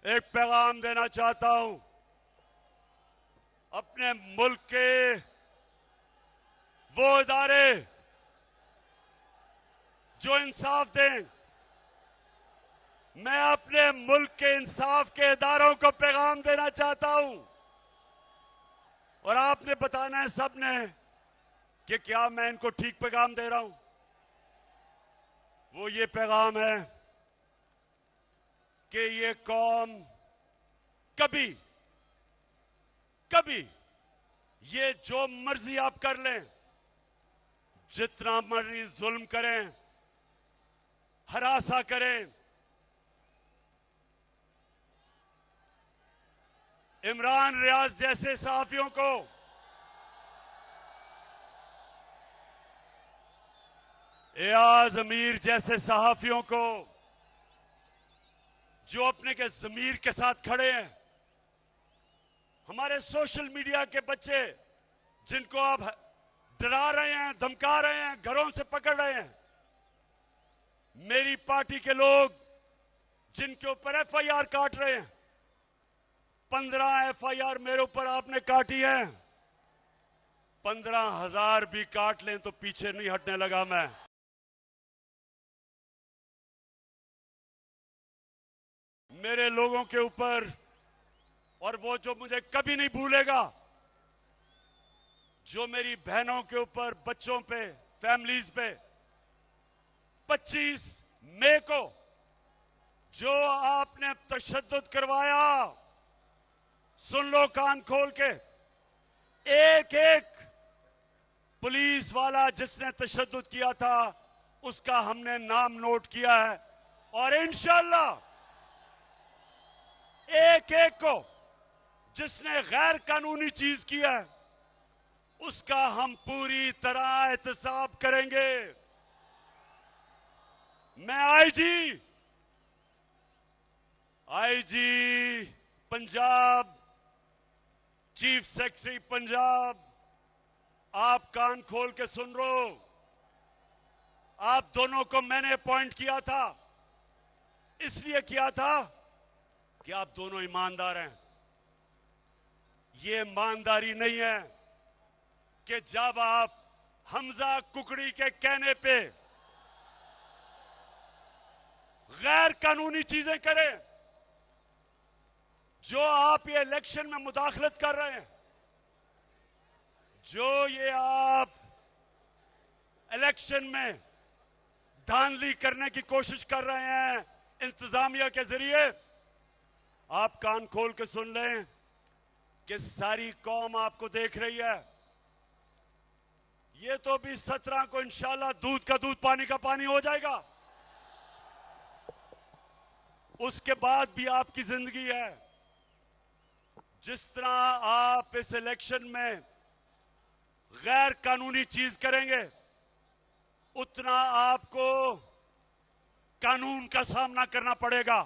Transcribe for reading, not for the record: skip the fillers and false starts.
एक पैगाम देना चाहता हूं अपने मुल्क के वो इदारे जो इंसाफ दें। मैं अपने मुल्क के इंसाफ के इदारों को पैगाम देना चाहता हूं और आपने बताना है सबने कि क्या मैं इनको ठीक पैगाम दे रहा हूं। वो ये पैगाम है कि ये कौम कभी कभी ये जो मर्जी आप कर लें, जितना मर्जी जुल्म करें, हरासा करें, इमरान रियाज जैसे सहाफियों को एयाज अमीर जैसे सहाफियों को जो अपने के ज़मीर के साथ खड़े हैं, हमारे सोशल मीडिया के बच्चे जिनको आप डरा रहे हैं, धमका रहे हैं, घरों से पकड़ रहे हैं, मेरी पार्टी के लोग जिनके ऊपर एफआईआर काट रहे हैं, 15 एफआईआर मेरे ऊपर आपने काटी है, 15,000 भी काट लें तो पीछे नहीं हटने लगा मैं। मेरे लोगों के ऊपर, और वो जो मुझे कभी नहीं भूलेगा, जो मेरी बहनों के ऊपर, बच्चों पे, फैमिलीज पे 25 मई को जो आपने तशद्दुद करवाया, सुन लो कान खोल के, एक एक पुलिस वाला जिसने तशद्दुद किया था उसका हमने नाम नोट किया है और इंशाअल्लाह एक एक को जिसने गैर कानूनी चीज किया है उसका हम पूरी तरह एहतसाब करेंगे। मैं IG Punjab, chief secretary Punjab, आप कान खोल के सुन लो, आप दोनों को मैंने अपॉइंट किया था, इसलिए किया था कि आप दोनों ईमानदार हैं। ये ईमानदारी नहीं है कि जब आप हमजा कुकड़ी के कहने पे गैर कानूनी चीजें करें, जो आप ये इलेक्शन में मुदाखलत कर रहे हैं, जो ये आप इलेक्शन में धांधली करने की कोशिश कर रहे हैं इंतजामिया के जरिए, आप कान खोल के सुन लें कि सारी कौम आपको देख रही है। ये तो भी 17 को इंशाल्लाह दूध का दूध पानी का पानी हो जाएगा, उसके बाद भी आपकी जिंदगी है। जिस तरह आप इस इलेक्शन में गैर कानूनी चीज करेंगे उतना आपको कानून का सामना करना पड़ेगा।